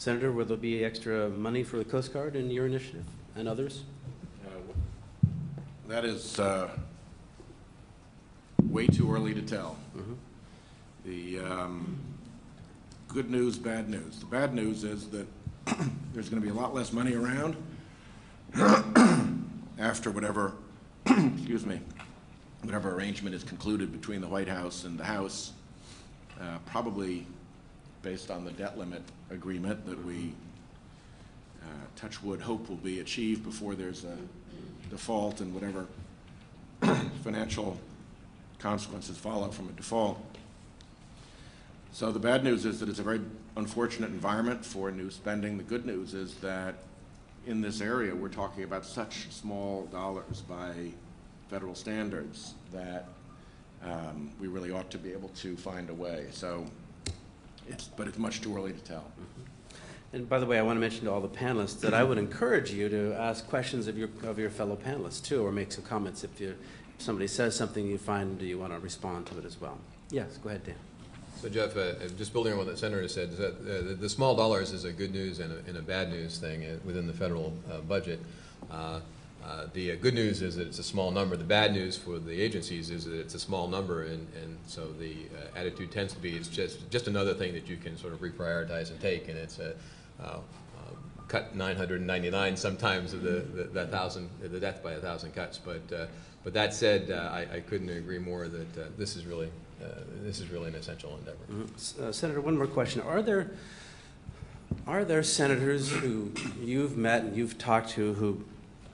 Senator, will there be extra money for the Coast Guard in your initiative and others? That is way too early to tell. The good news, bad news. The bad news is that there's going to be a lot less money around after whatever, excuse me, whatever arrangement is concluded between the White House and the House, probably based on the debt limit agreement that we, touch wood, hope will be achieved before there's a default and whatever financial consequences follow from a default. So the bad news is that it's a very unfortunate environment for new spending. The good news is that in this area we're talking about such small dollars by federal standards that we really ought to be able to find a way. So but it's much too early to tell. And by the way, I want to mention to all the panelists that I would encourage you to ask questions of your fellow panelists too, or make some comments if somebody says something you find you want to respond to it as well. Yes, go ahead, Dan. So Jeff, just building on what the Senator said, is that the small dollars is a good news and a bad news thing within the federal budget. The good news is that it's a small number. The bad news for the agencies is that it's a small number, and so the attitude tends to be it's just another thing that you can sort of reprioritize and take, and it's a cut 999 sometimes of the death by 1,000 cuts. But that said, I couldn't agree more that this is really an essential endeavor. Senator, one more question: Are there senators who you've met and you've talked to who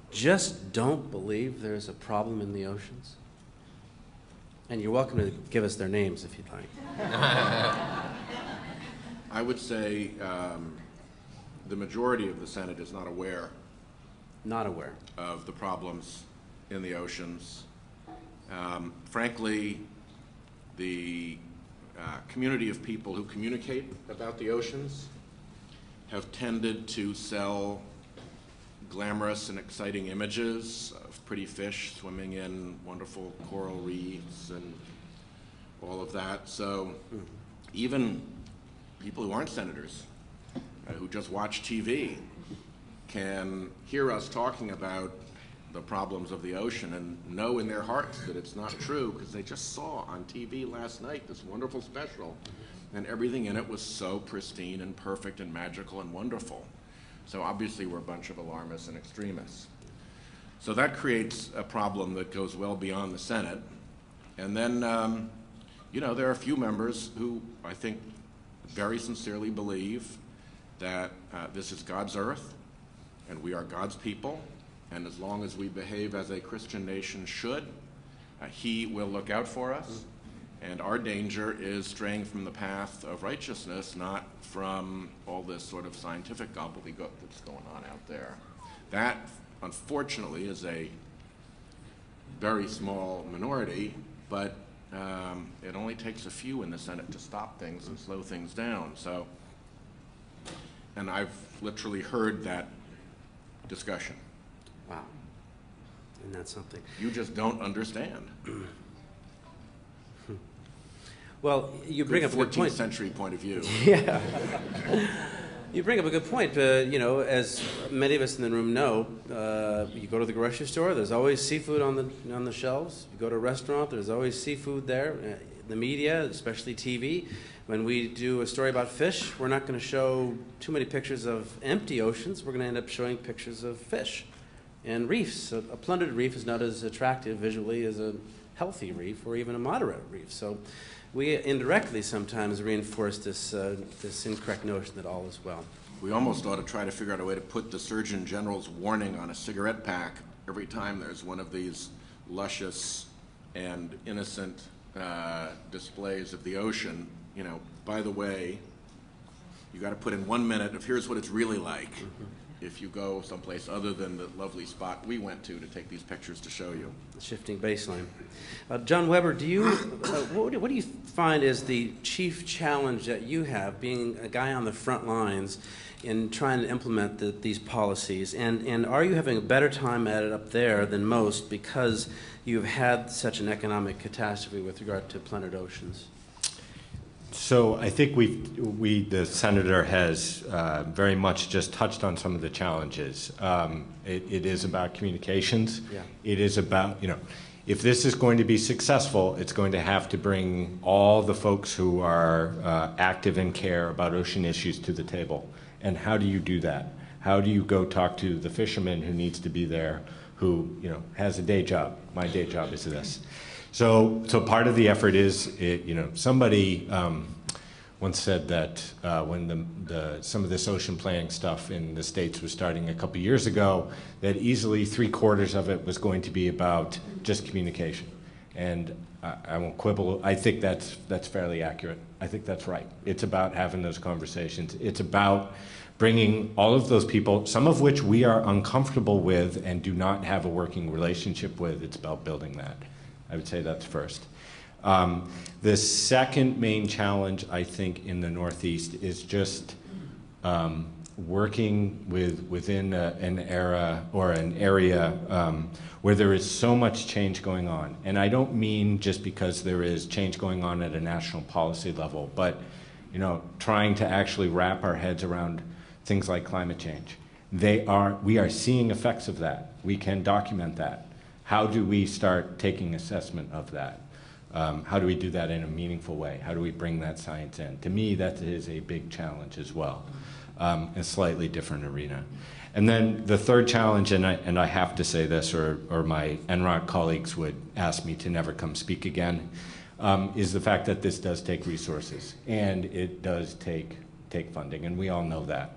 just don't believe there's a problem in the oceans? And you're welcome to give us their names if you'd like. I would say the majority of the Senate is not aware. Not aware. Of the problems in the oceans. Frankly, the community of people who communicate about the oceans have tended to sell glamorous and exciting images of pretty fish swimming in wonderful coral reefs and all of that. So even people who aren't senators, who just watch TV, can hear us talking about the problems of the ocean and know in their hearts that it's not true because they just saw on TV last night this wonderful special and everything in it was so pristine and perfect and magical and wonderful. So obviously we're a bunch of alarmists and extremists. So that creates a problem that goes well beyond the Senate. And then, you know, there are a few members who I think very sincerely believe that this is God's earth and we are God's people, and as long as we behave as a Christian nation should, He will look out for us. And our danger is straying from the path of righteousness, not from all this sort of scientific gobbledygook that's going on out there. That, unfortunately, is a very small minority, but it only takes a few in the Senate to stop things and slow things down. So, and I've literally heard that discussion. Wow. Isn't that something? You just don't understand. Well, you bring up a good point. 14th century point of view. Yeah. You bring up a good point. You know, as many of us in the room know, you go to the grocery store, there's always seafood on the shelves. You go to a restaurant, there's always seafood there. The media, especially TV, when we do a story about fish, we're not going to show too many pictures of empty oceans. We're going to end up showing pictures of fish and reefs. A plundered reef is not as attractive visually as a healthy reef or even a moderate reef. So we indirectly sometimes reinforce this incorrect notion that all is well. We almost ought to try to figure out a way to put the Surgeon General's warning on a cigarette pack every time there's one of these luscious and innocent displays of the ocean. You know, by the way, you got to put in 1 minute of here's what it's really like if you go someplace other than the lovely spot we went to take these pictures to show you. The shifting baseline. John Weber, do you what do you find is the chief challenge that you have, being a guy on the front lines in trying to implement these policies? And are you having a better time at it up there than most because you've had such an economic catastrophe with regard to plundered oceans? So I think the senator has very much just touched on some of the challenges. It is about communications. Yeah. It is about, if this is going to be successful, it's going to have to bring all the folks who are active and care about ocean issues to the table. And how do you do that? How do you go talk to the fisherman who needs to be there, who has a day job? My day job is this. So part of the effort is, somebody once said that when some of this ocean planning stuff in the States was starting a couple years ago, that easily 3/4 of it was going to be about just communication. And I won't quibble. I think that's fairly accurate. I think that's right. It's about having those conversations. It's about bringing all of those people, some of which we are uncomfortable with and do not have a working relationship with. It's about building that. I would say that's first. The second main challenge, I think, in the Northeast is just working within an era or an area where there is so much change going on. And I don't mean just because there is change going on at a national policy level, but trying to actually wrap our heads around things like climate change. We are seeing effects of that. We can document that. How do we start taking assessment of that? How do we do that in a meaningful way? How do we bring that science in? To me, that is a big challenge as well, a slightly different arena. And then the third challenge, and I have to say this, or my NROC colleagues would ask me to never come speak again, is the fact that this does take resources, and it does take funding, and we all know that.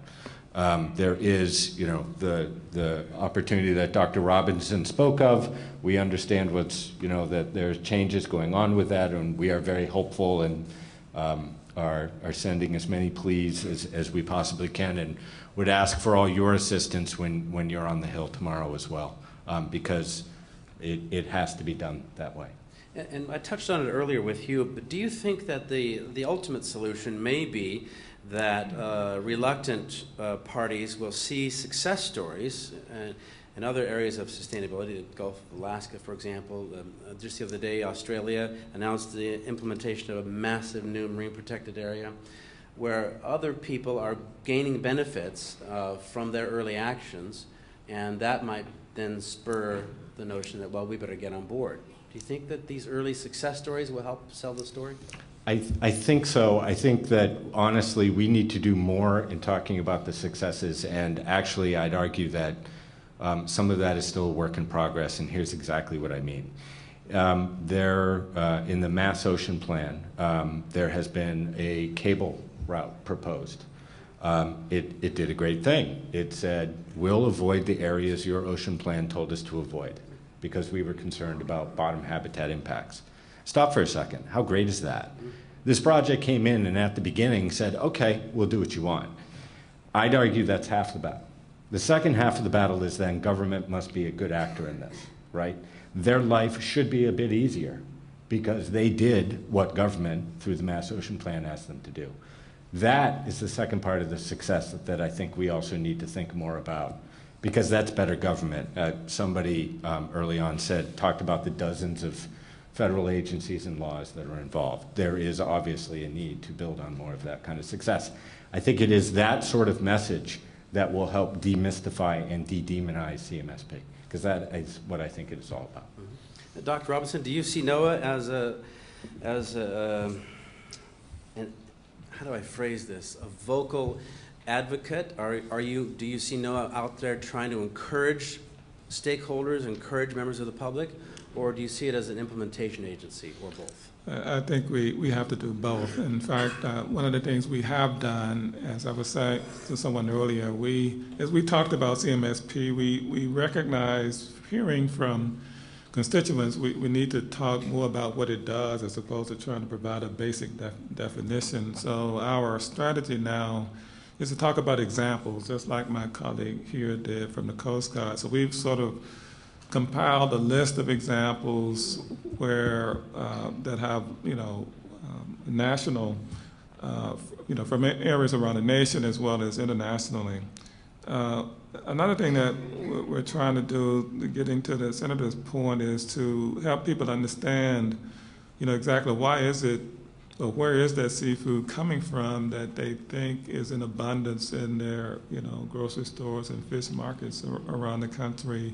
There is, the opportunity that Dr. Robinson spoke of. We understand that there's changes going on with that, and we are very hopeful and are sending as many pleas as we possibly can, and would ask for all your assistance when you're on the Hill tomorrow as well, because it has to be done that way. And I touched on it earlier with Hugh, but do you think that the ultimate solution may be that reluctant parties will see success stories in other areas of sustainability, the Gulf of Alaska, for example? Just the other day, Australia announced the implementation of a massive new marine protected area where other people are gaining benefits from their early actions, and that might then spur the notion that, well, we better get on board. Do you think that these early success stories will help sell the story? I think so. I think that, honestly, we need to do more in talking about the successes, and actually I'd argue that some of that is still a work in progress, and here's exactly what I mean. In the Mass Ocean Plan, there has been a cable route proposed. It did a great thing. It said, we'll avoid the areas your ocean plan told us to avoid because we were concerned about bottom habitat impacts. Stop for a second. How great is that? This project came in and at the beginning said, okay, we'll do what you want. I'd argue that's half the battle. The second half of the battle is then government must be a good actor in this, right? Their life should be a bit easier because they did what government through the Mass Ocean Plan asked them to do. That is the second part of the success that I think we also need to think more about, because that's better government. Somebody early on talked about the dozens of federal agencies and laws that are involved. There is obviously a need to build on more of that kind of success. I think it is that sort of message that will help demystify and de-demonize CMSP, because that is what I think it is all about. Mm-hmm. Dr. Robinson, do you see NOAA as how do I phrase this, a vocal advocate? Do you see NOAA out there trying to encourage stakeholders, encourage members of the public, or do you see it as an implementation agency, or both? I think we have to do both. In fact, one of the things we have done, as I was saying to someone earlier, as we talked about CMSP, we recognize, hearing from constituents, we need to talk more about what it does as opposed to trying to provide a basic definition. So our strategy now is to talk about examples, just like my colleague here did from the Coast Guard. So we've sort of compiled a list of examples where that have, national, from areas around the nation as well as internationally. Another thing that we're trying to do, getting to the Senator's point, is to help people understand, exactly why is it but where is that seafood coming from that they think is in abundance in their, grocery stores and fish markets around the country?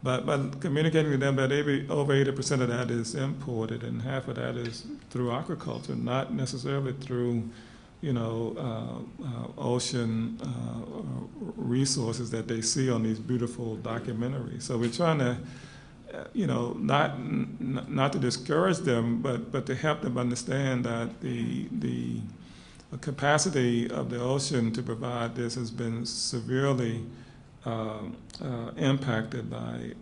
But communicating to them that over 80% of that is imported, and half of that is through aquaculture, not necessarily through, ocean resources that they see on these beautiful documentaries. So we're trying to, not to discourage them, but to help them understand that the capacity of the ocean to provide this has been severely impacted by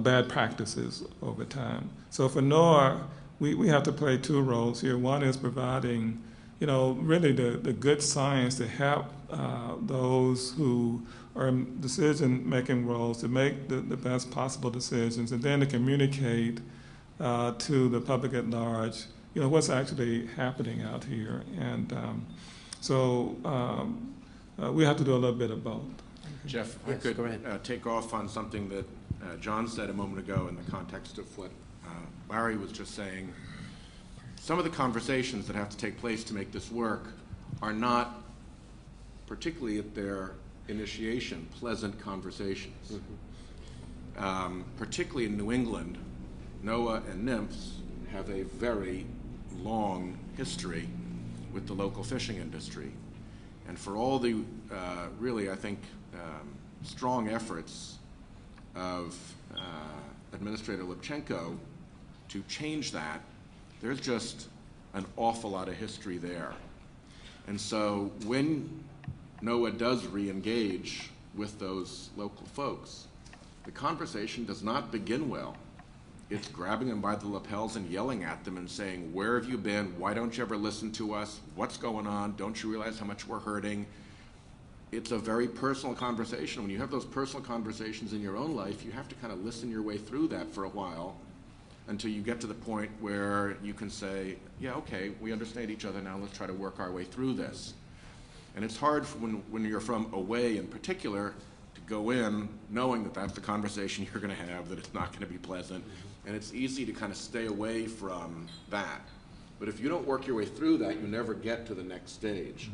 bad practices over time. So for NOAA, we have to play two roles here. One is providing, really the good science to help those who are in decision-making roles to make the best possible decisions, and then to communicate to the public at large, what's actually happening out here. And we have to do a little bit of both. Jeff, if I could take off on something that John said a moment ago in the context of what Larry was just saying. Some of the conversations that have to take place to make this work are not, particularly at their initiation, pleasant conversations. Mm-hmm. Particularly in New England, NOAA and NIMFS have a very long history with the local fishing industry. And for all the really, I think, strong efforts of Administrator Lipchenko to change that, there's just an awful lot of history there. And so when NOAA does re-engage with those local folks, the conversation does not begin well. It's grabbing them by the lapels and yelling at them and saying, where have you been? Why don't you ever listen to us? What's going on? Don't you realize how much we're hurting? It's a very personal conversation. When you have those personal conversations in your own life, you have to kind of listen your way through that for a while until you get to the point where you can say, yeah, okay, we understand each other now, let's try to work our way through this. And it's hard when you're from away in particular to go in knowing that that's the conversation you're going to have, that it's not going to be pleasant. And it's easy to kind of stay away from that. But if you don't work your way through that, you never get to the next stage.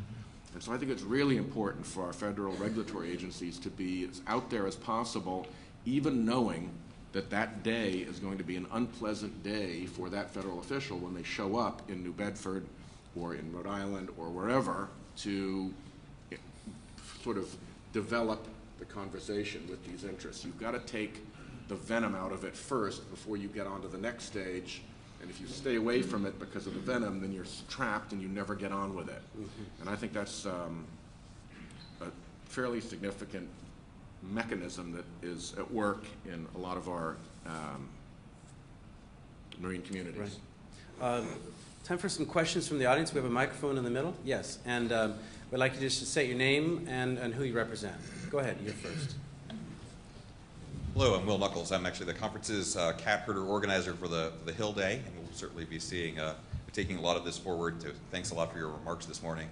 And so I think it's really important for our federal regulatory agencies to be as out there as possible, even knowing that that day is going to be an unpleasant day for that federal official when they show up in New Bedford or in Rhode Island or wherever to sort of develop the conversation with these interests. You've got to take the venom out of it first before you get on to the next stage. And if you stay away from it because of the venom, then you're trapped and you never get on with it. Mm-hmm. And I think that's a fairly significant mechanism that is at work in a lot of our marine communities. Right. Time for some questions from the audience. We have a microphone in the middle. Yes, and we'd like you just to say your name and who you represent. Go ahead, you're first. Hello, I'm Will Knuckles. I'm actually the conference's cat herder organizer for the Hill Day, and we'll certainly be taking a lot of this forward. Thanks a lot for your remarks this morning.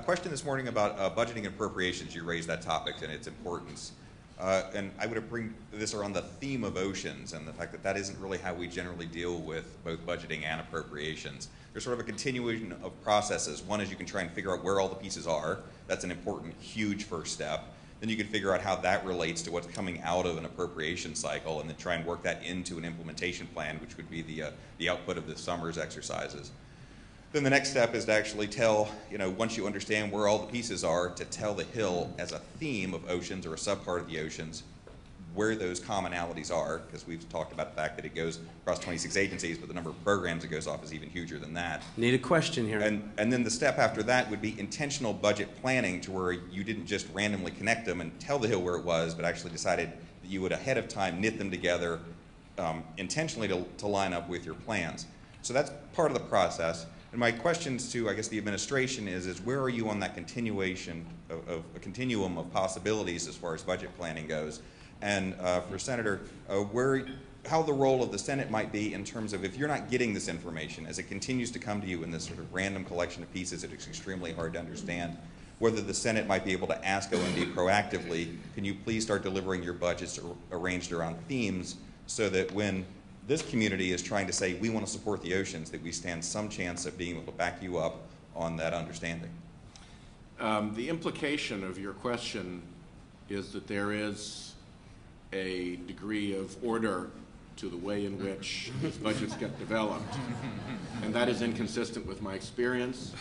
Question this morning about budgeting and appropriations. You raised that topic and its importance. And I would bring this around the theme of oceans and the fact that that isn't really how we generally deal with both budgeting and appropriations. There's sort of a continuation of processes. One is you can try and figure out where all the pieces are. That's an important, huge first step. Then you can figure out how that relates to what's coming out of an appropriation cycle and then try and work that into an implementation plan, which would be the output of this summer's exercises. Then the next step is to actually tell, once you understand where all the pieces are, to tell the Hill as a theme of oceans or a subpart of the oceans where those commonalities are, because we've talked about the fact that it goes across 26 agencies, but the number of programs it goes off is even huger than that. Need a question here. And then the step after that would be intentional budget planning, to where you didn't just randomly connect them and tell the Hill where it was, but actually decided that you would ahead of time knit them together intentionally to line up with your plans. So that's part of the process. And my questions to, I guess, the administration is where are you on that continuation of a continuum of possibilities as far as budget planning goes? And for Senator, how the role of the Senate might be in terms of, if you're not getting this information, as it continues to come to you in this sort of random collection of pieces that is extremely hard to understand, whether the Senate might be able to ask OMB proactively, can you please start delivering your budgets arranged around themes so that when this community is trying to say we want to support the oceans, that we stand some chance of being able to back you up on that understanding? The implication of your question is that there is a degree of order to the way in which these budgets get developed. And that is inconsistent with my experience,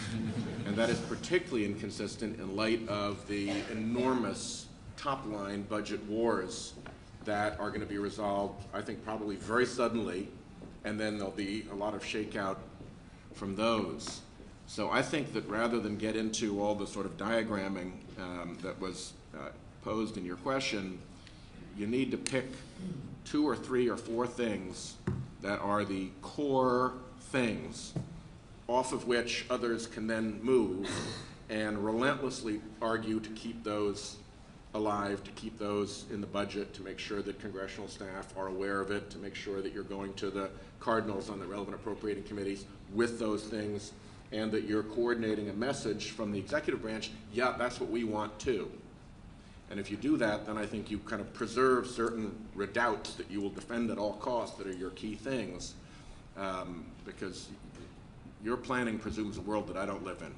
and that is particularly inconsistent in light of the enormous top-line budget wars that are going to be resolved, I think, probably very suddenly, and then there'll be a lot of shakeout from those. So I think that rather than get into all the sort of diagramming that was posed in your question, you need to pick 2 or 3 or 4 things that are the core things off of which others can then move and relentlessly argue to keep those alive, to keep those in the budget, to make sure that congressional staff are aware of it, to make sure that you're going to the cardinals on the relevant appropriating committees with those things, and that you're coordinating a message from the executive branch, yeah, that's what we want too. And if you do that, then I think you kind of preserve certain redoubts that you will defend at all costs that are your key things, because your planning presumes a world that I don't live in.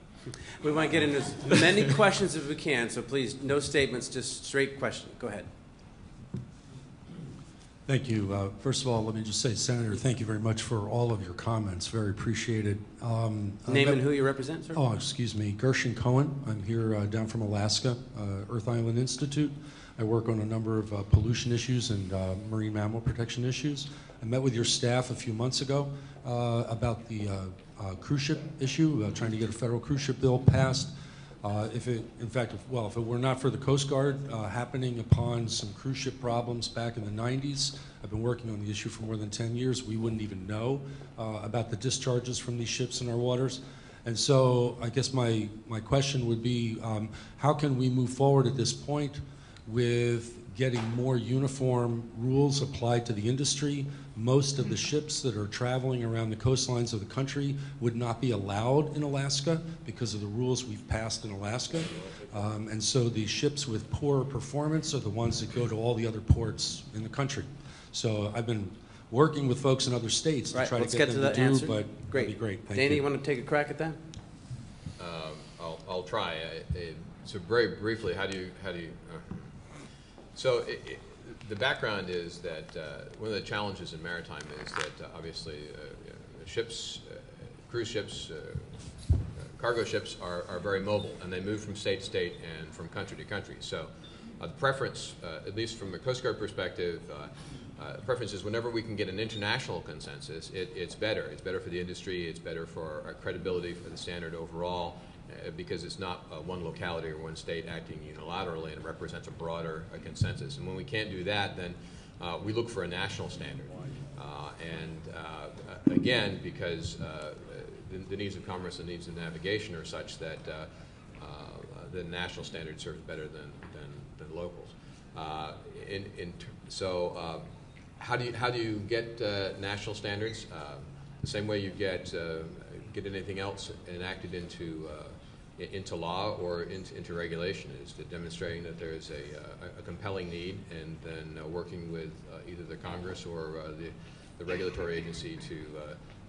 We want to get into as many questions as we can, so please, no statements, just straight question. Go ahead. Thank you. First of all, let me just say, Senator, thank you very much for all of your comments. Very appreciated. Name and who you represent, sir? Oh, excuse me. Gershon Cohen. I'm here down from Alaska, Earth Island Institute. I work on a number of pollution issues and marine mammal protection issues. I met with your staff a few months ago about the cruise ship issue, trying to get a federal cruise ship bill passed. If it were not for the Coast Guard happening upon some cruise ship problems back in the 90s, I've been working on the issue for more than 10 years, we wouldn't even know about the discharges from these ships in our waters. And so I guess my question would be, how can we move forward at this point with getting more uniform rules applied to the industry? Most of the ships that are traveling around the coastlines of the country would not be allowed in Alaska because of the rules we've passed in Alaska. And so the ships with poor performance are the ones that go to all the other ports in the country. So I've been working with folks in other states to try to get them to do, but that'd be great. Thank you. Dana, you want to take a crack at that? I'll try. So very briefly, how do you so the background is that one of the challenges in maritime is that obviously ships, cruise ships, cargo ships are very mobile, and they move from state to state and from country to country. So the preference, at least from the Coast Guard perspective, preference is whenever we can get an international consensus, it's better. It's better for the industry. It's better for our credibility for the standard overall, because it's not one locality or one state acting unilaterally, and it represents a broader consensus. And when we can't do that, then we look for a national standard. Again, because the needs of commerce and needs of navigation are such that the national standard serves better than locals. How do you get national standards? The same way you get anything else enacted into law or into regulation is to demonstrating that there is a compelling need, and then working with either the Congress or the regulatory agency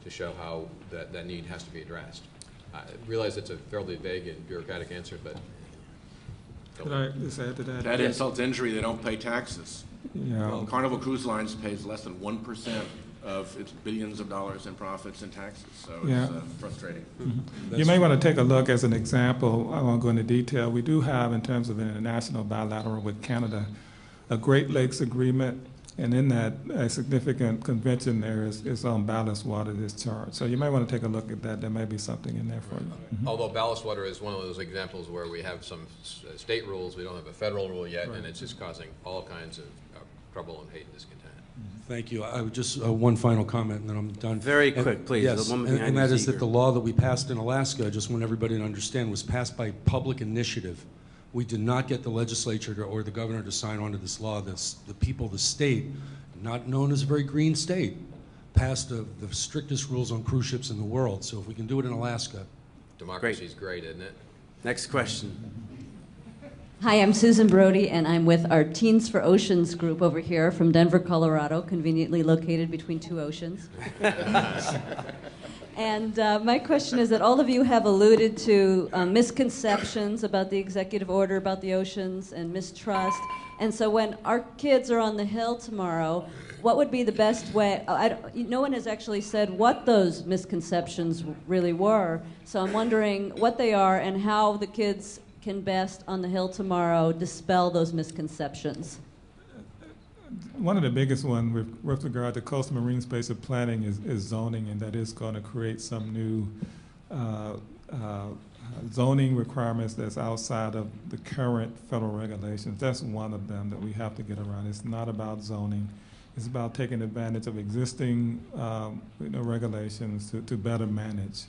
to show how that need has to be addressed. I realize it's a fairly vague and bureaucratic answer, but could I just add to that? That insults injury. They don't pay taxes. Yeah. Well, Carnival Cruise Lines pays less than 1% of its billions of dollars in profits and taxes, so it's frustrating. Mm-hmm. You may want to take a look as an example. I won't go into detail. We do have, in terms of an international bilateral with Canada, a Great Lakes Agreement, and in that, a significant convention there is on ballast water discharge. So you may want to take a look at that. There may be something in there for you. Mm-hmm. Although ballast water is one of those examples where we have some state rules, we don't have a federal rule yet, and it's just causing all kinds of trouble and hate and discontent. Thank you. I would just one final comment, and then I'm done. Very quick, please. Yes, and that is that the law that we passed in Alaska, I just want everybody to understand, was passed by public initiative. We did not get the legislature or the governor to sign on to this law. The people, the state, not known as a very green state, passed the strictest rules on cruise ships in the world. So if we can do it in Alaska. Democracy is great, isn't it? Next question. Hi, I'm Susan Brody, and I'm with our Teens for Oceans group over here from Denver, Colorado, conveniently located between two oceans. And my question is that all of you have alluded to misconceptions about the executive order about the oceans and mistrust. And so when our kids are on the Hill tomorrow, what would be the best way? No one has actually said what those misconceptions really were. So I'm wondering what they are and how the kids can best on the Hill tomorrow dispel those misconceptions. One of the biggest ones with regard to coastal marine spatial planning is zoning, and that is going to create some new zoning requirements that's outside of the current federal regulations. That's one of them that we have to get around. It's not about zoning. It's about taking advantage of existing regulations to better manage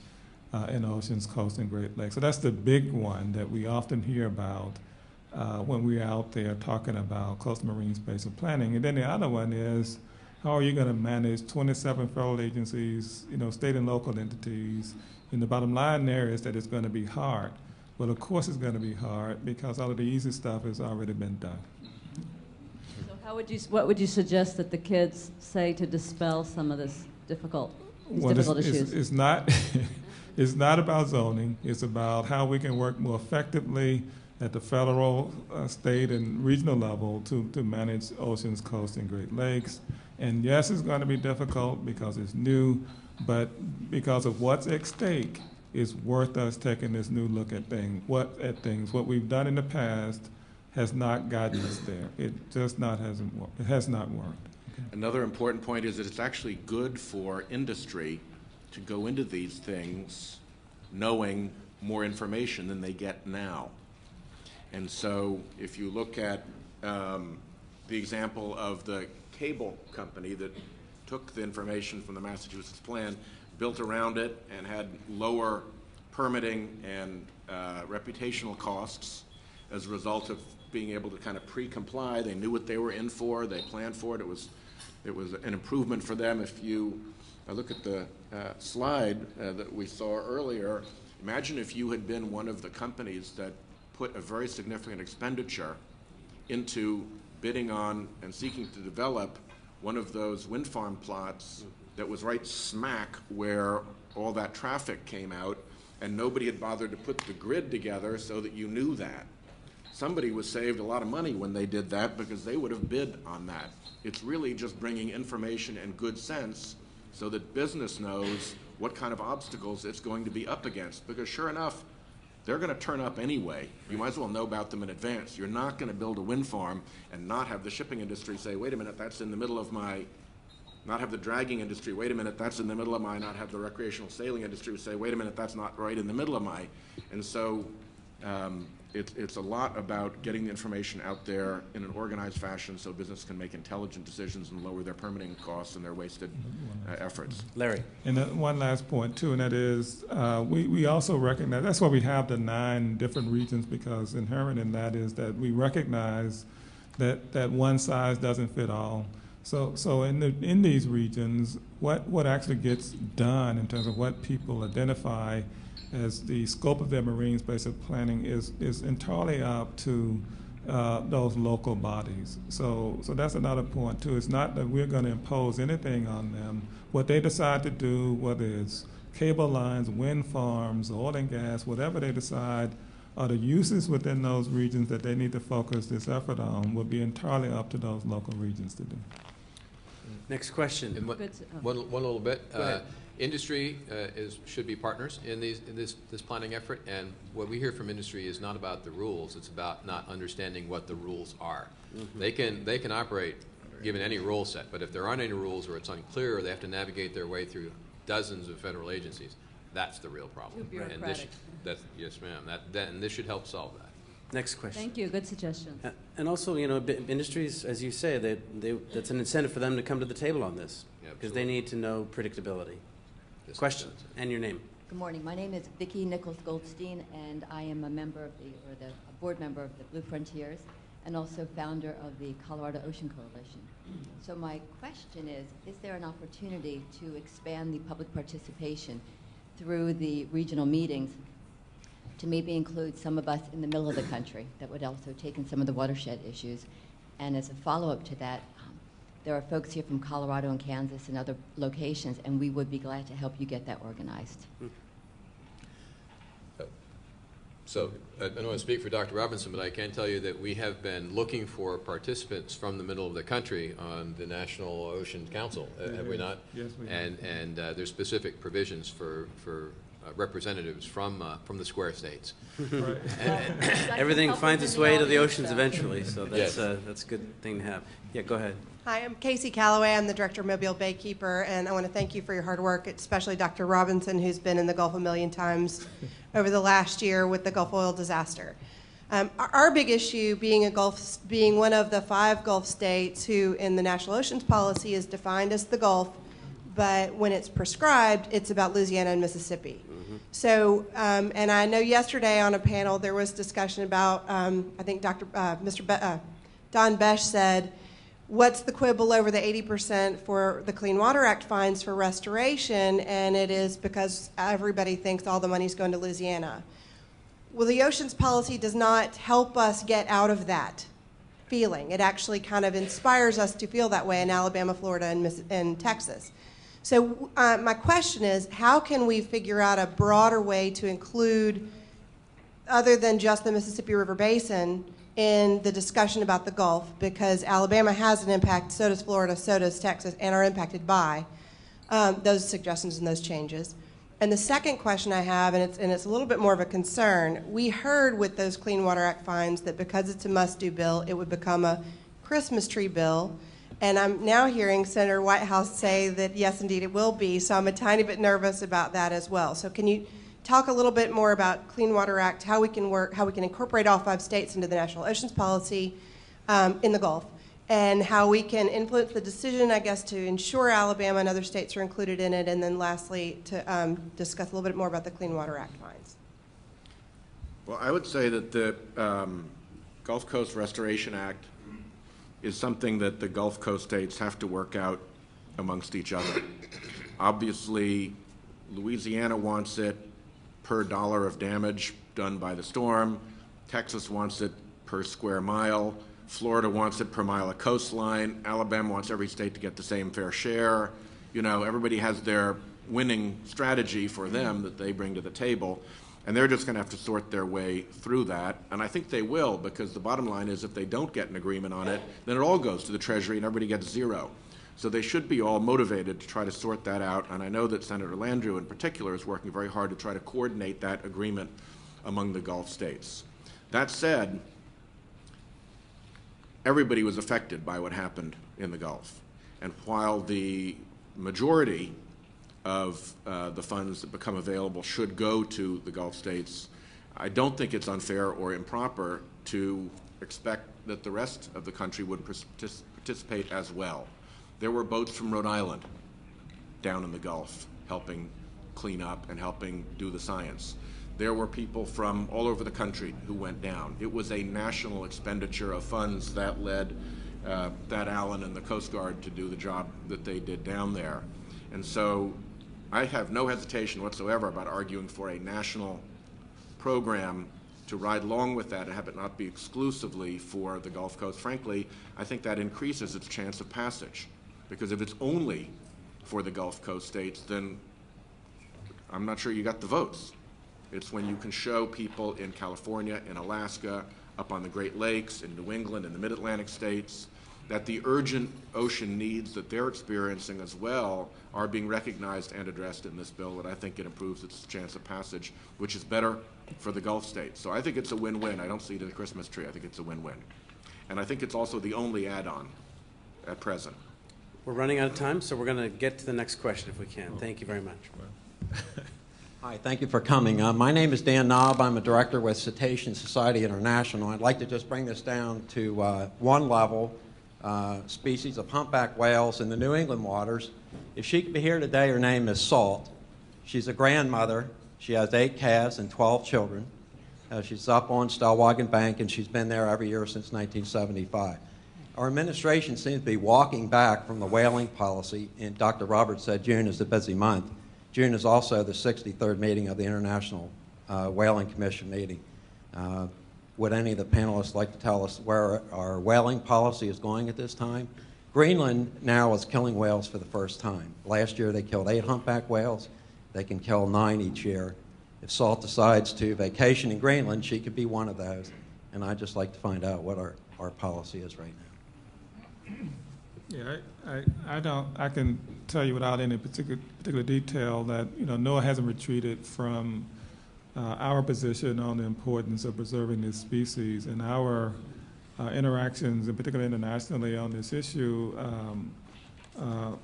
in oceans, coast, and Great Lakes. So that's the big one that we often hear about when we're out there talking about coastal marine spatial planning. And then the other one is, how are you going to manage 27 federal agencies, state and local entities? And the bottom line there is that it's going to be hard. Well, of course it's going to be hard because all of the easy stuff has already been done. So what would you suggest that the kids say to dispel some of this difficult issues? It's not, it's not about zoning. It's about how we can work more effectively at the federal, state, and regional level to manage oceans, coasts, and Great Lakes. And yes, it's going to be difficult because it's new, but because of what's at stake, it's worth us taking this new look at things. What we've done in the past has not gotten us there. It just hasn't worked. It has not worked. Okay. Another important point is that it's actually good for industry to go into these things knowing more information than they get now. And so if you look at the example of the cable company that took the information from the Massachusetts plan, built around it, and had lower permitting and reputational costs as a result of being able to kind of pre-comply. They knew what they were in for. They planned for it. It was an improvement for them. If you look at the slide that we saw earlier, imagine if you had been one of the companies that put a very significant expenditure into bidding on and seeking to develop one of those wind farm plots that was right smack where all that traffic came out, and nobody had bothered to put the grid together so that you knew that. Somebody was saved a lot of money when they did that because they would have bid on that. It's really just bringing information and good sense so that business knows what kind of obstacles it's going to be up against, because sure enough, they're going to turn up anyway. You might as well know about them in advance. You're not going to build a wind farm and not have the shipping industry say, wait a minute, that's in the middle of my, not have the dragging industry, wait a minute, that's in the middle of my, not have the recreational sailing industry say, wait a minute, that's not right in the middle of my. And so it's a lot about getting the information out there in an organized fashion so business can make intelligent decisions and lower their permitting costs and their wasted efforts. Larry. And one last point, too, and that is we also recognize, that's why we have the 9 different regions, because inherent in that is that we recognize that one size doesn't fit all. So in these regions, what actually gets done in terms of what people identify as the scope of their marine spatial planning is entirely up to those local bodies. So that's another point too. It's not that we're going to impose anything on them. What they decide to do, whether it's cable lines, wind farms, oil and gas, whatever they decide are the uses within those regions that they need to focus this effort on, will be entirely up to those local regions to do. Next question. One little bit. Industry should be partners in this planning effort, and what we hear from industry is not about the rules, it's about not understanding what the rules are. Mm-hmm. They can operate given any rule set, but if there aren't any rules or it's unclear or they have to navigate their way through dozens of federal agencies, that's the real problem. And yes, ma'am, and this should help solve that. Next question. Thank you. Good suggestion. And also, industries, as you say, that's an incentive for them to come to the table on this, because they need to know predictability. Question, and your name. Good morning. My name is Vicki Nichols-Goldstein, and I am a member of a board member of the Blue Frontiers, and also founder of the Colorado Ocean Coalition. So my question is there an opportunity to expand the public participation through the regional meetings to maybe include some of us in the middle of the country that would also take in some of the watershed issues. And as a follow-up to that, there are folks here from Colorado and Kansas and other locations, and we would be glad to help you get that organized. So I don't want to speak for Dr. Robinson, but I can tell you that we have been looking for participants from the middle of the country on the National Ocean Council, have we not? Yes, we have. And there's specific provisions for representatives from the square states. Right. Everything finds its way to the oceans so. eventually, so that's Yes. that's a good thing to have. Yeah, go ahead. Hi, I'm Casey Calloway. I'm the Director of Mobile Baykeeper, and I want to thank you for your hard work, especially Dr. Robinson, who's been in the Gulf a million times over the last year with the Gulf oil disaster. Our big issue being one of the 5 Gulf states who in the National Oceans Policy is defined as the Gulf, but when it's prescribed, it's about Louisiana and Mississippi. So, and I know yesterday on a panel there was discussion about, I think Don Besh said, what's the quibble over the 80% for the Clean Water Act fines for restoration? And it is because everybody thinks all the money's going to Louisiana. Well, the Oceans Policy does not help us get out of that feeling. It actually kind of inspires us to feel that way in Alabama, Florida, and Texas. So my question is, how can we figure out a broader way to include, other than just the Mississippi River Basin, in the discussion about the Gulf? Because Alabama has an impact, so does Florida, so does Texas, and are impacted by those suggestions and those changes. And the second question I have, and it's a little bit more of a concern, we heard with those Clean Water Act fines that because it's a must-do bill, it would become a Christmas tree bill. And I'm now hearing Senator Whitehouse say that, yes, indeed, it will be. So I'm a tiny bit nervous about that as well. So can you talk a little bit more about Clean Water Act, how we can incorporate all 5 states into the National Oceans Policy in the Gulf, and how we can influence the decision, I guess, to ensure Alabama and other states are included in it, and then lastly, to discuss a little bit more about the Clean Water Act fines. Well, I would say that the Gulf Coast Restoration Act is something that the Gulf Coast states have to work out amongst each other. Obviously, Louisiana wants it per dollar of damage done by the storm. Texas wants it per square mile. Florida wants it per mile of coastline. Alabama wants every state to get the same fair share. You know, everybody has their winning strategy for them that they bring to the table. And they're just going to have to sort their way through that. And I think they will, because the bottom line is if they don't get an agreement on it, then it all goes to the Treasury and everybody gets zero. So they should be all motivated to try to sort that out. And I know that Senator Landrieu in particular is working very hard to try to coordinate that agreement among the Gulf states. That said, everybody was affected by what happened in the Gulf. And while the majority of the funds that become available should go to the Gulf states, I don't think it's unfair or improper to expect that the rest of the country would participate as well. There were boats from Rhode Island down in the Gulf helping clean up and helping do the science. There were people from all over the country who went down. It was a national expenditure of funds that led Thad Allen and the Coast Guard to do the job that they did down there. And so I have no hesitation whatsoever about arguing for a national program to ride along with that and have it not be exclusively for the Gulf Coast. Frankly, I think that increases its chance of passage, because if it's only for the Gulf Coast states, then I'm not sure you got the votes. It's when you can show people in California, in Alaska, up on the Great Lakes, in New England, in the Mid-Atlantic states, that the urgent ocean needs that they're experiencing as well are being recognized and addressed in this bill, that I think it improves its chance of passage, which is better for the Gulf states. So I think it's a win-win. I don't see it as a Christmas tree. I think it's a win-win. And I think it's also the only add-on at present. We're running out of time, so we're going to get to the next question if we can. Thank you very much. Hi, thank you for coming. My name is Dan Knobb. I'm a director with Cetacean Society International. I'd like to just bring this down to one level. Species of humpback whales in the New England waters. If she could be here today, her name is Salt. She's a grandmother. She has 8 calves and 12 children. She's up on Stellwagen Bank, and she's been there every year since 1975. Our administration seems to be walking back from the whaling policy, and Dr. Roberts said June is a busy month. June is also the 63rd meeting of the International Whaling Commission meeting. Would any of the panelists like to tell us where our whaling policy is going at this time? Greenland now is killing whales for the first time. Last year they killed 8 humpback whales. They can kill 9 each year. If Salt decides to vacation in Greenland, she could be one of those. And I'd just like to find out what our policy is right now. Yeah, I can tell you without any particular detail that NOAA hasn't retreated from our position on the importance of preserving this species, and our interactions, in particular internationally, on this issue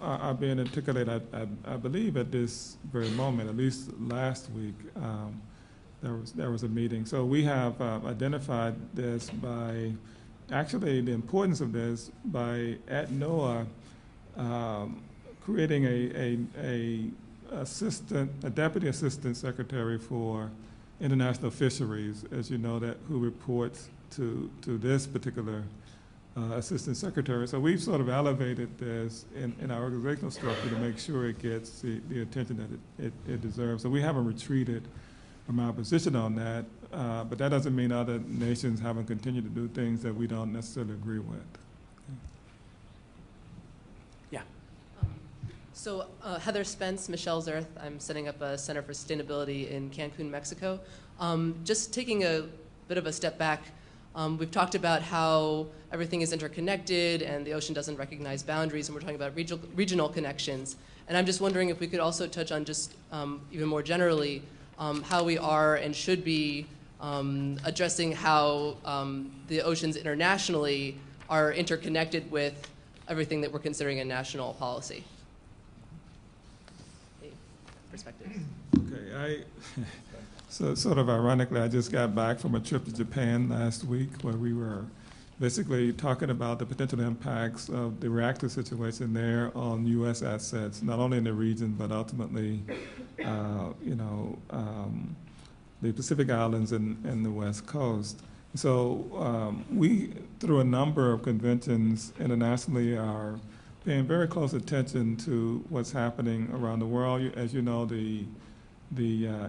are being articulated, I believe, at this very moment. At least last week, there was a meeting. So we have identified this by, actually, the importance of this by, at NOAA, creating a deputy assistant secretary for international fisheries, as you know, who reports to this particular assistant secretary. So we've sort of elevated this in our organizational structure to make sure it gets the attention that it deserves. So we haven't retreated from our position on that, but that doesn't mean other nations haven't continued to do things that we don't necessarily agree with. Yeah. So Heather Spence, Michelle's Earth. I'm setting up a Center for Sustainability in Cancun, Mexico. Just taking a bit of a step back, we've talked about how everything is interconnected and the ocean doesn't recognize boundaries, and we're talking about regional connections. And I'm just wondering if we could also touch on just even more generally how we are and should be addressing how the oceans internationally are interconnected with everything that we're considering a national policy. Perspectives. Okay, so sort of ironically, I just got back from a trip to Japan last week where we were basically talking about the potential impacts of the reactor situation there on U.S. assets, not only in the region, but ultimately, the Pacific Islands and the West Coast. So we, through a number of conventions internationally, are paying very close attention to what's happening around the world. As you know, the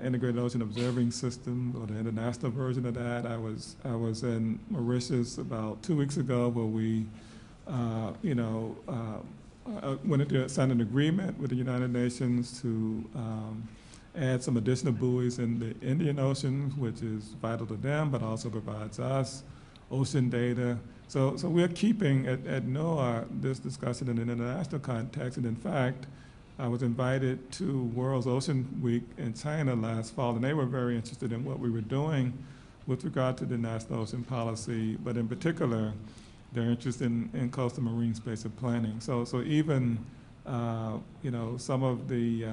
Integrated Ocean Observing System, or the international version of that, I was in Mauritius about 2 weeks ago, where we, went into signed an agreement with the United Nations to add some additional buoys in the Indian Ocean, which is vital to them, but also provides us ocean data. So we're keeping at NOAA this discussion in an international context, and in fact, I was invited to World's Ocean Week in China last fall, and they were very interested in what we were doing with regard to the national ocean policy, but in particular, they're interested in coastal marine spatial planning. So even some of the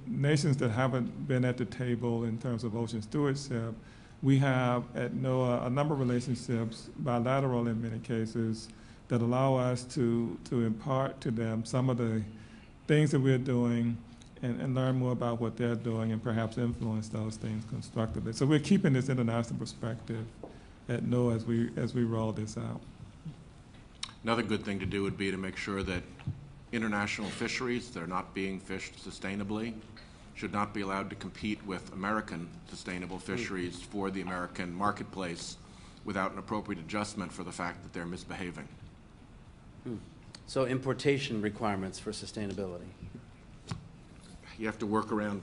nations that haven't been at the table in terms of ocean stewardship, we have at NOAA a number of relationships, bilateral in many cases, that allow us to impart to them some of the things that we're doing and learn more about what they're doing and perhaps influence those things constructively. So we're keeping this international perspective at NOAA as we roll this out. Another good thing to do would be to make sure that international fisheries that are not being fished sustainably should not be allowed to compete with American sustainable fisheries for the American marketplace without an appropriate adjustment for the fact that they're misbehaving. So importation requirements for sustainability. You have to work around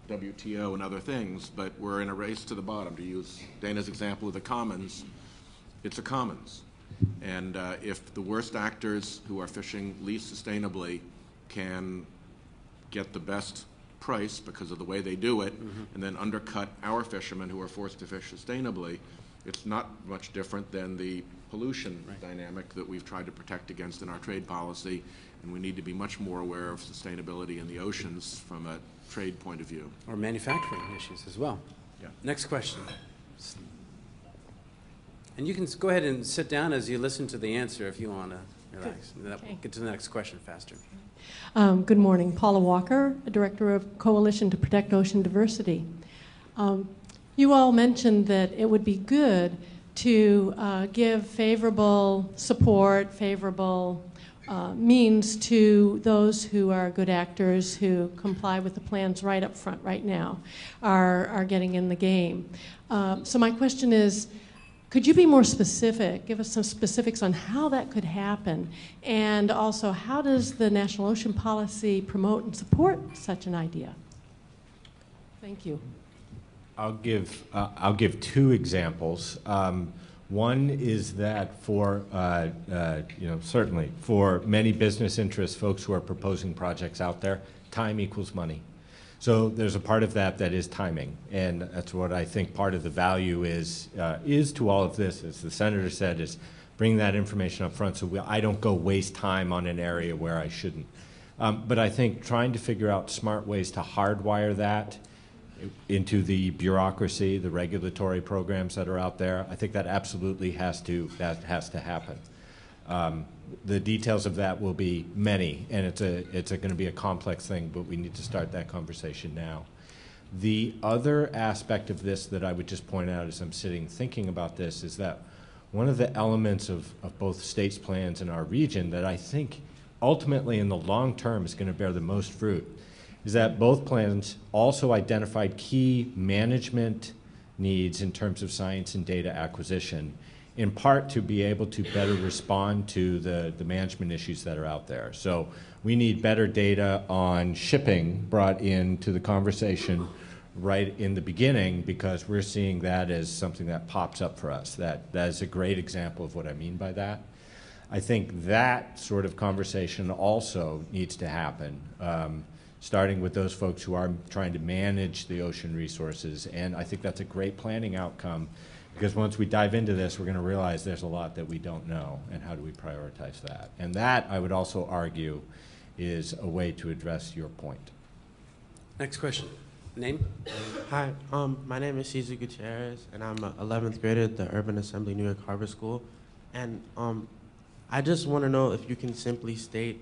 WTO and other things, but we're in a race to the bottom. To use Dana's example of the commons, it's a commons. And if the worst actors who are fishing least sustainably can get the best price because of the way they do it, and then undercut our fishermen who are forced to fish sustainably, it's not much different than the pollution dynamic that we've tried to protect against in our trade policy, and we need to be much more aware of sustainability in the oceans from a trade point of view. Or manufacturing issues as well. Yeah. Next question. And you can go ahead and sit down as you listen to the answer if you want to relax. We'll get to the next question faster. Good morning. Paula Walker, Director of Coalition to Protect Ocean Diversity. You all mentioned that it would be good to give favorable support, favorable means to those who are good actors who comply with the plans right up front right now are getting in the game. So my question is, could you be more specific, give us some specifics on how that could happen, and also how does the National Ocean Policy promote and support such an idea? Thank you. I'll give two examples. One is that for, certainly for many business interests, folks who are proposing projects out there, time equals money. So there's a part of that that is timing, and that's what I think part of the value is to all of this, as the Senator said, is bring that information up front so I don't go waste time on an area where I shouldn't. But I think trying to figure out smart ways to hardwire that into the bureaucracy, the regulatory programs that are out there, I think that absolutely has to happen. The details of that will be many, and it's going to be a complex thing, but we need to start that conversation now. The other aspect of this that I would just point out as I'm sitting thinking about this is that one of the elements of both states' plans in our region that I think ultimately in the long term is going to bear the most fruit is that both plans also identified key management needs in terms of science and data acquisition, in part to be able to better respond to the management issues that are out there. So we need better data on shipping brought into the conversation right in the beginning, because we're seeing that as something that pops up for us. That is a great example of what I mean by that. I think that sort of conversation also needs to happen, starting with those folks who are trying to manage the ocean resources. And I think that's a great planning outcome, because once we dive into this, we're going to realize there's a lot that we don't know, and how do we prioritize that? And that, I would also argue, is a way to address your point. Next question. Name? Hi, my name is Cesar Gutierrez, and I'm an 11th grader at the Urban Assembly New York Harbor School. And I just want to know if you can simply state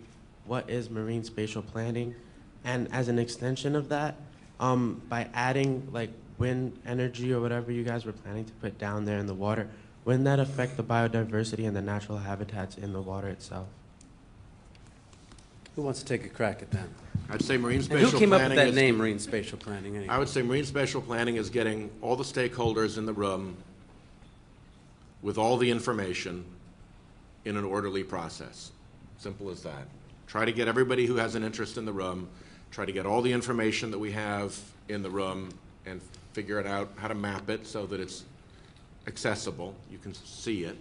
what is marine spatial planning, and as an extension of that, by adding like wind energy or whatever you guys were planning to put down there in the water, wouldn't that affect the biodiversity and the natural habitats in the water itself? Who wants to take a crack at that? I'd say marine spatial planning. Who came up with that name, marine spatial planning? Anyway? I would say marine spatial planning is getting all the stakeholders in the room with all the information in an orderly process. Simple as that. Try to get everybody who has an interest in the room, try to get all the information that we have in the room and figure it out how to map it so that it's accessible, you can see it,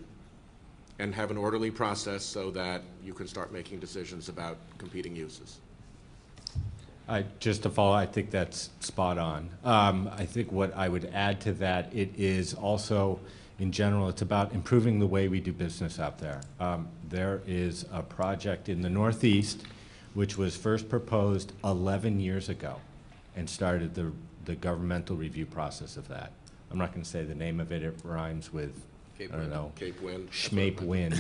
and have an orderly process so that you can start making decisions about competing uses. Just to follow, I think that's spot on. I think what I would add to that, it is also, in general, it's about improving the way we do business out there. There is a project in the Northeast which was first proposed 11 years ago and started the governmental review process of that. I'm not going to say the name of it. It rhymes with, Cape I don't know, Cape Wind. Schmape Wind.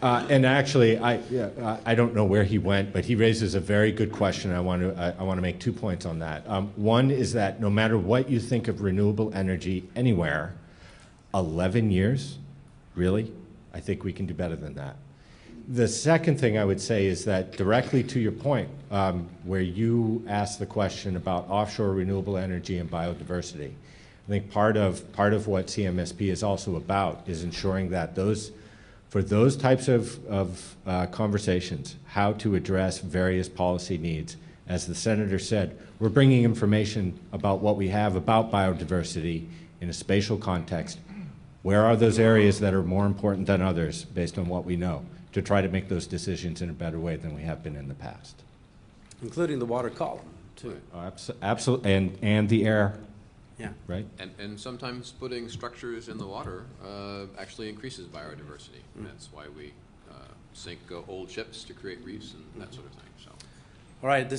And actually, I don't know where he went, but he raises a very good question. I want to make 2 points on that. One is that no matter what you think of renewable energy anywhere, 11 years, really? I think we can do better than that. The second thing I would say is that directly to your point, where you asked the question about offshore renewable energy and biodiversity, I think part of what CMSP is also about is ensuring that for those types of conversations, how to address various policy needs. As the Senator said, we're bringing information about what we have about biodiversity in a spatial context. Where are those areas that are more important than others based on what we know, to try to make those decisions in a better way than we have been in the past. Including the water column, too. Absolutely, and the air. Yeah. Right? And sometimes putting structures in the water actually increases biodiversity. Mm. That's why we sink old ships to create reefs and that sort of thing. So. All right,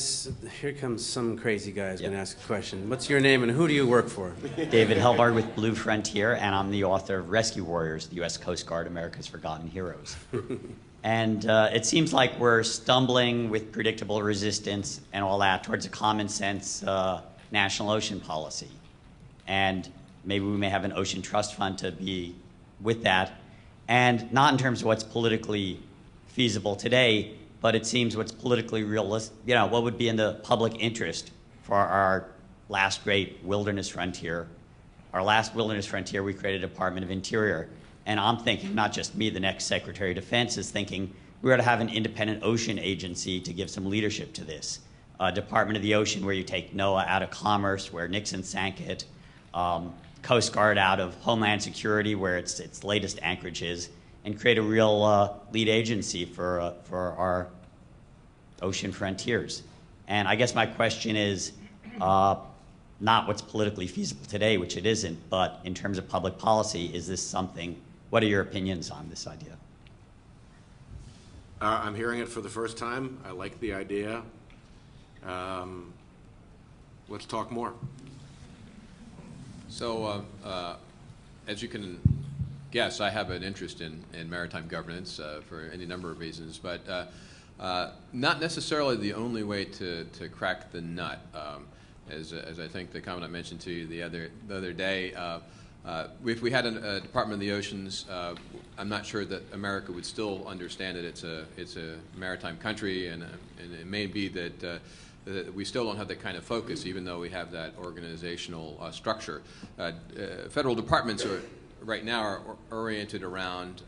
here comes some crazy guy who's going to ask a question. What's your name and who do you work for? David Helbard with Blue Frontier, and I'm the author of Rescue Warriors, the U.S. Coast Guard, America's Forgotten Heroes. And it seems like we're stumbling with predictable resistance and all that towards a common sense national ocean policy. And maybe we may have an ocean trust fund to be with that. and not in terms of what's politically feasible today, but it seems what's politically realistic, you know, what would be in the public interest for our last great wilderness frontier. Our last wilderness frontier, we created a Department of Interior. And I'm thinking, not just me, the next Secretary of Defense is thinking, we ought to have an independent ocean agency to give some leadership to this. A Department of the Ocean where you take NOAA out of commerce, where Nixon sank it, Coast Guard out of Homeland Security, where its latest anchorage is, and create a real lead agency for our ocean frontiers. And I guess my question is, not what's politically feasible today, which it isn't, but in terms of public policy, is this something, what are your opinions on this idea? I'm hearing it for the first time. I like the idea. Let's talk more. So, as you can guess, I have an interest in maritime governance for any number of reasons, but not necessarily the only way to crack the nut. As I think the comment I mentioned to you the other day, if we had a Department of the Oceans, I'm not sure that America would still understand that it's a maritime country, and it may be that we still don't have that kind of focus, even though we have that organizational structure. Federal departments right now are oriented around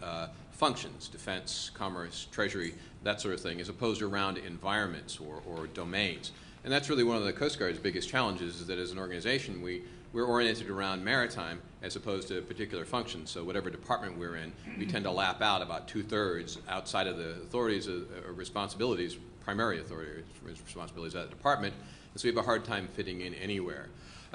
functions, defense, commerce, treasury, that sort of thing, as opposed to around environments or domains. And that's really one of the Coast Guard's biggest challenges, is that as an organization, we're oriented around maritime as opposed to particular functions. So whatever department we're in, we tend to lap out about 2/3 outside of the authorities or responsibilities, primary authority responsibilities of that department, and so we have a hard time fitting in anywhere.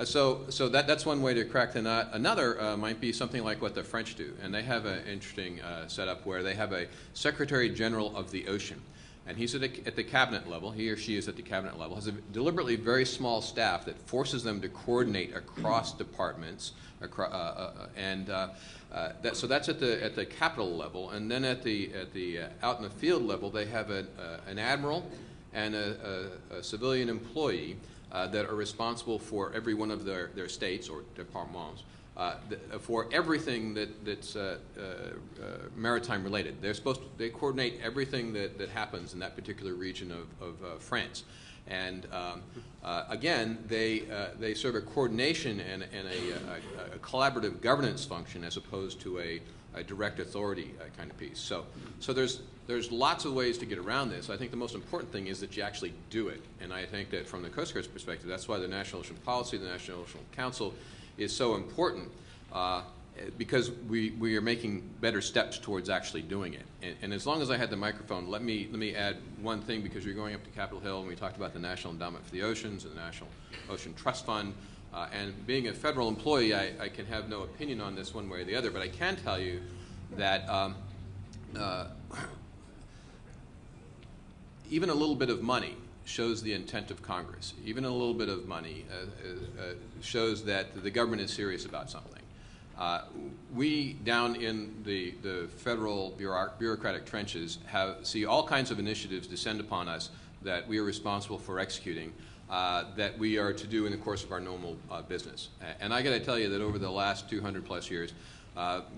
So that's one way to crack the nut. Another might be something like what the French do, and they have an interesting setup where they have a Secretary General of the Ocean. And he's at the cabinet level, he or she is at the cabinet level, has a deliberately very small staff that forces them to coordinate across departments, so that's at the capital level. And then at the out in the field level, they have an admiral and a civilian employee that are responsible for every one of their states or departments. For everything that's maritime related. They coordinate everything that happens in that particular region of France. And again, they serve a coordination and a collaborative governance function as opposed to a direct authority kind of piece. So there's lots of ways to get around this. I think the most important thing is that you actually do it. And I think that from the Coast Guard's perspective, that's why the National Ocean Policy, the National Ocean Council is so important, because we are making better steps towards actually doing it. And as long as I had the microphone, let me add one thing, because you're going up to Capitol Hill and we talked about the National Endowment for the Oceans and the National Ocean Trust Fund. And being a federal employee, I can have no opinion on this one way or the other, but I can tell you that even a little bit of money shows the intent of Congress. Even a little bit of money shows that the government is serious about something. We, down in the federal bureaucratic trenches, see all kinds of initiatives descend upon us that we are responsible for executing, that we are to do in the course of our normal business. And I got to tell you that over the last 200+ years,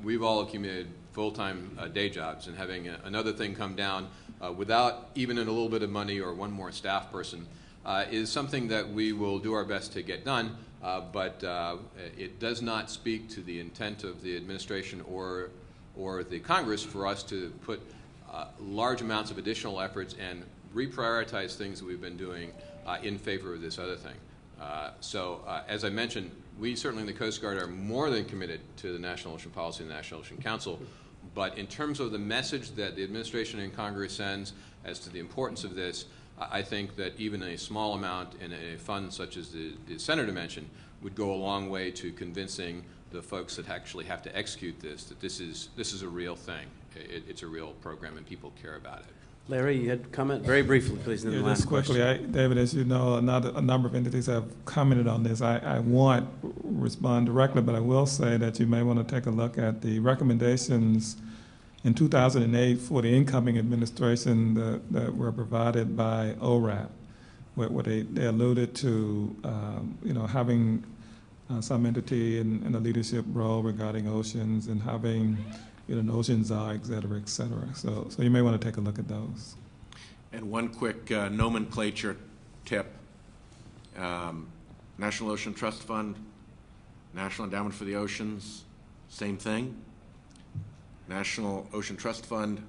we've all accumulated full-time day jobs, and having another thing come down without even a little bit of money or one more staff person is something that we will do our best to get done, but it does not speak to the intent of the administration or the Congress for us to put large amounts of additional efforts and reprioritize things that we've been doing in favor of this other thing. As I mentioned, we certainly in the Coast Guard are more than committed to the National Ocean Policy and the National Ocean Council. But in terms of the message that the administration and Congress sends as to the importance of this, I think that even a small amount in a fund such as the Senator mentioned would go a long way to convincing the folks that actually have to execute this that this is a real thing. It's a real program and people care about it. Larry, you had a comment very briefly, please. In the last just quickly, question. David, as you know, a number of entities have commented on this. I won't respond directly, but I will say that you may want to take a look at the recommendations in 2008 for the incoming administration that were provided by ORAP, where they alluded to having some entity in a leadership role regarding oceans and having the oceans are, et cetera, et cetera. So you may want to take a look at those. And one quick nomenclature tip. National Ocean Trust Fund, National Endowment for the Oceans, same thing. National Ocean Trust Fund,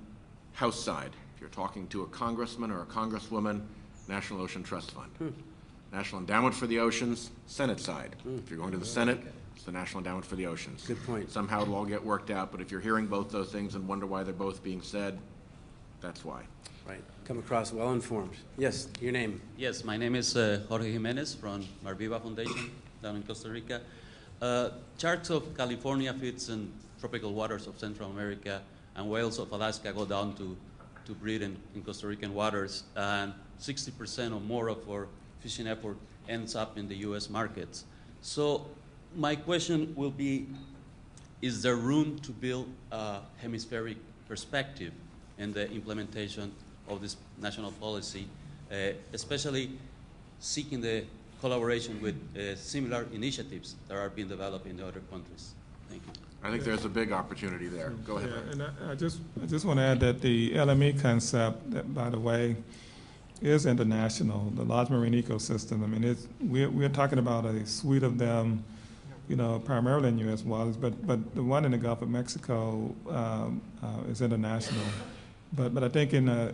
House side. If you're talking to a congressman or a congresswoman, National Ocean Trust Fund. National Endowment for the Oceans, Senate side. If you're going to the Senate, it's the National Endowment for the Oceans. Good point. Somehow it'll all get worked out, but if you're hearing both those things and wonder why they're both being said, that's why. Right. Come across well informed. Yes, your name. Yes, my name is Jorge Jimenez from Marviva Foundation down in Costa Rica. Charts of California fits in tropical waters of Central America, and whales of Alaska go down to breed in Costa Rican waters, and 60% or more of our fishing effort ends up in the U.S. markets. So my question will be, is there room to build a hemispheric perspective in the implementation of this national policy, especially seeking the collaboration with similar initiatives that are being developed in the other countries? Thank you. I think there's a big opportunity there. Go ahead. Yeah, and I just want to add that the LME concept, that, by the way, is international. The large marine ecosystem. I mean, we're talking about a suite of them, primarily in U.S. waters, but the one in the Gulf of Mexico is international. But I think in a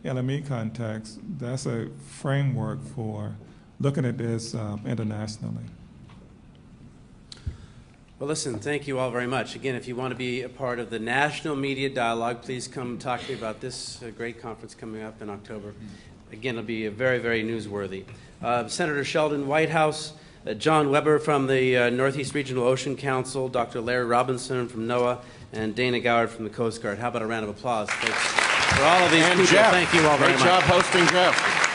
LME context, that's a framework for looking at this internationally. Well, listen, thank you all very much. Again, if you want to be a part of the National Media Dialogue, please come talk to me about this great conference coming up in October. Again, it'll be very, very newsworthy. Senator Sheldon, Whitehouse, John Weber from the Northeast Regional Ocean Council, Dr. Larry Robinson from NOAA, and Dana Goward from the Coast Guard. How about a round of applause, folks, for all of these people? Jeff. Thank you all very much. Great job hosting, Jeff.